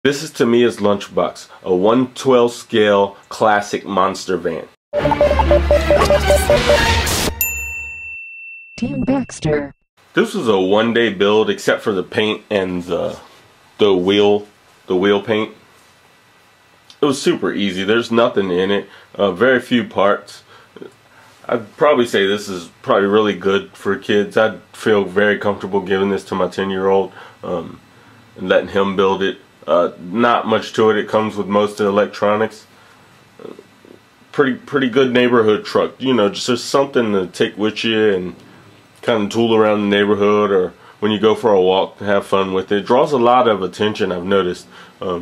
This is Tamiya's Lunchbox, a 1/12 scale classic monster van. Team Baxter. This was a one-day build except for the paint and the wheel paint. It was super easy. There's nothing in it. Very few parts. I'd probably say this is probably really good for kids. I'd feel very comfortable giving this to my 10-year-old and letting him build it. Not much to it. It comes with most of the electronics. Pretty good neighborhood truck. You know, just something to take with you and kind of tool around the neighborhood, or when you go for a walk, have fun with it. It draws a lot of attention, I've noticed. A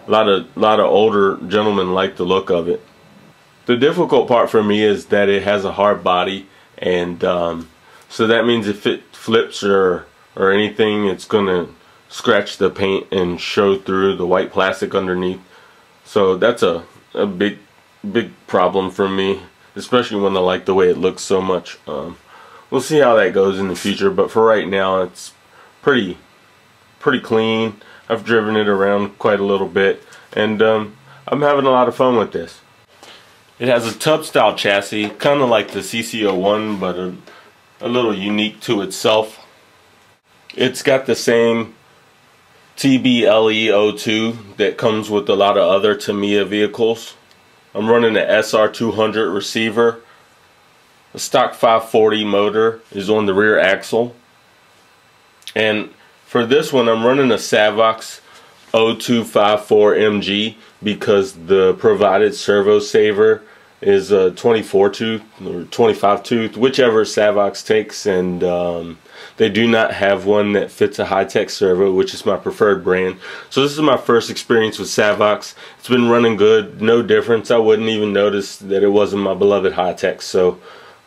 lot of older gentlemen like the look of it. The difficult part for me is that it has a hard body, and so that means if it flips or anything, it's gonna scratch the paint and show through the white plastic underneath. So that's a big problem for me, especially when I like the way it looks so much. We'll see how that goes in the future, but for right now it's pretty clean. I've driven it around quite a little bit, and I'm having a lot of fun with this. It has a tub style chassis, kind of like the CC01, but a little unique to itself. It's got the same TBLE02 that comes with a lot of other Tamiya vehicles. I'm running an SR200 receiver. The stock 540 motor is on the rear axle. And for this one, I'm running a Savox 0254MG because the provided servo saver is a 24 tooth or 25 tooth, whichever Savox takes, and they do not have one that fits a high-tech servo, which is my preferred brand. So this is my first experience with Savox. It's been running good, no difference. I wouldn't even notice that it wasn't my beloved high-tech. So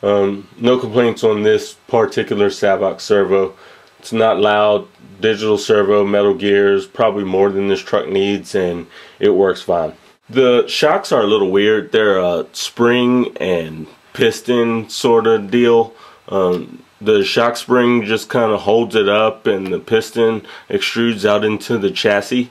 no complaints on this particular Savox servo. It's not loud, digital servo, metal gears, probably more than this truck needs, and it works fine. The shocks are a little weird. They're a spring and piston sort of deal. The shock spring just kind of holds it up, and the piston extrudes out into the chassis.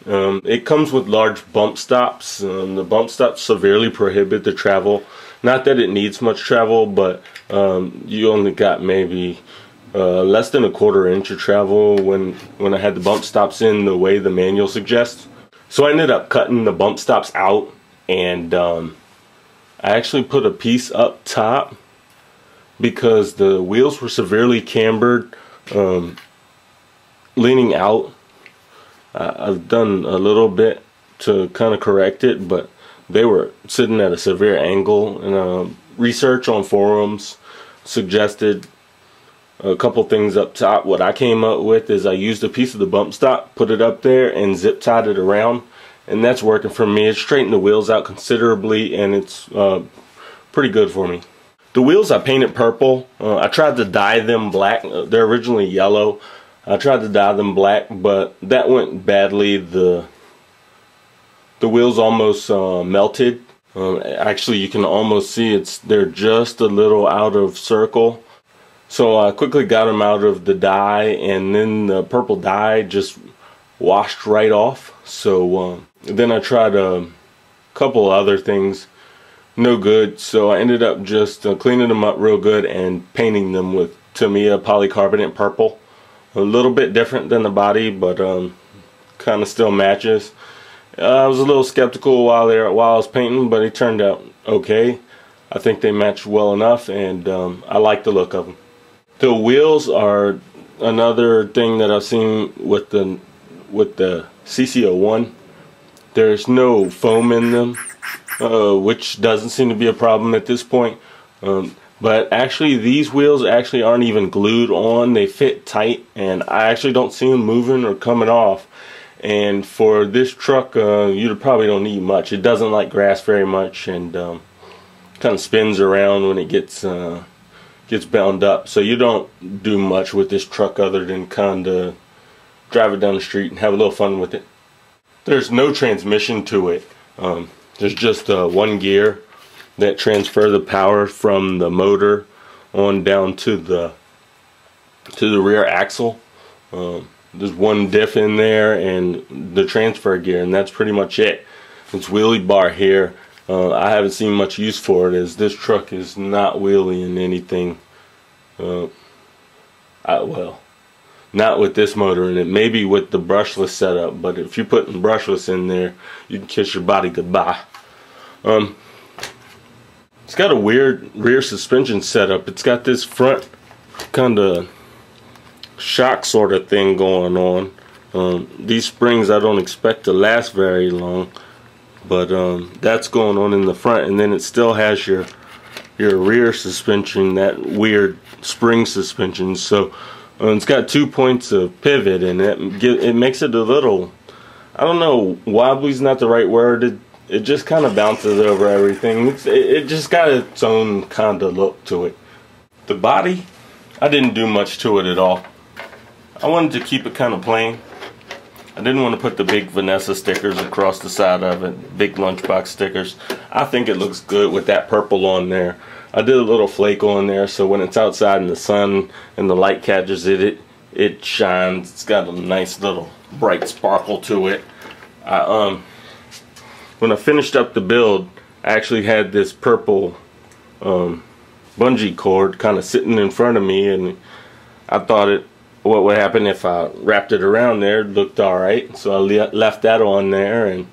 It comes with large bump stops. The bump stops severely prohibit the travel. Not that it needs much travel, but you only got maybe less than a quarter-inch of travel when I had the bump stops in the way the manual suggests. So I ended up cutting the bump stops out, and I actually put a piece up top because the wheels were severely cambered, leaning out. I've done a little bit to kind of correct it, but they were sitting at a severe angle, and research on forums suggested a couple things up top. What I came up with is I used a piece of the bump stop, put it up there, and zip tied it around, and that's working for me. It straightened the wheels out considerably, and it's pretty good for me. The wheels I painted purple. I tried to dye them black. They're originally yellow. I tried to dye them black, but that went badly. The wheels almost melted. Actually, you can almost see they're just a little out of circle. So I quickly got them out of the dye, and then the purple dye just washed right off. So then I tried a couple other things, no good. So I ended up just cleaning them up real good and painting them with Tamiya polycarbonate purple. A little bit different than the body, but kind of still matches. I was a little skeptical while I was painting, but it turned out okay. I think they matched well enough, and I like the look of them. The wheels are another thing that I've seen with the CC01. There's no foam in them, which doesn't seem to be a problem at this point. But actually, these wheels actually aren't even glued on. They fit tight, and I actually don't see them moving or coming off. And for this truck, you probably don't need much. It doesn't like grass very much, and kind of spins around when it gets bound up. So you don't do much with this truck other than kind of drive it down the street and have a little fun with it. There's no transmission to it. There's just one gear that transfer the power from the motor on down to the rear axle. There's one diff in there and the transfer gear, and that's pretty much it. It's wheelie bar here. I haven't seen much use for it, as this truck is not wheeling anything. Well, not with this motor in it. Maybe with the brushless setup, but if you're putting brushless in there, you can kiss your body goodbye. It's got a weird rear suspension setup. It's got this front kind of shock sort of thing going on. These springs I don't expect to last very long, but that's going on in the front, and then it still has your rear suspension, that weird spring suspension. So it's got 2 points of pivot, and it makes it a little, I don't know, wobbly's not the right word. It just kind of bounces over everything. It just got its own kind of look to it. The body, I didn't do much to it at all. I wanted to keep it kind of plain. I didn't want to put the big Vanessa stickers across the side of it, big Lunchbox stickers. I think it looks good with that purple on there. I did a little flake on there, so when it's outside in the sun and the light catches it, it shines. It's got a nice little bright sparkle to it. When I finished up the build, I actually had this purple bungee cord kind of sitting in front of me, and I thought what would happen if I wrapped it around there. It looked alright, so I left that on there. And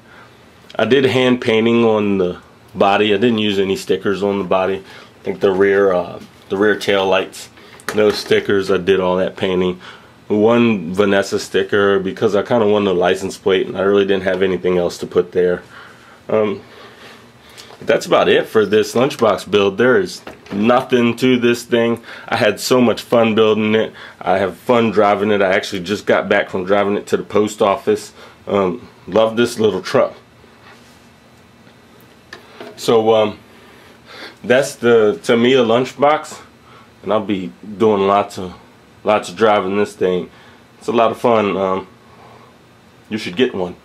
I did hand painting on the body. I didn't use any stickers on the body. I think the rear tail lights, no stickers. I did all that painting. One Vanessa sticker because I kind of wanted a license plate, and I really didn't have anything else to put there. That's about it for this Lunchbox build. There is nothing to this thing. I had so much fun building it. I have fun driving it. I actually just got back from driving it to the post office. Love this little truck. So that's the Tamiya Lunchbox, and I'll be doing lots of driving this thing. It's a lot of fun. You should get one.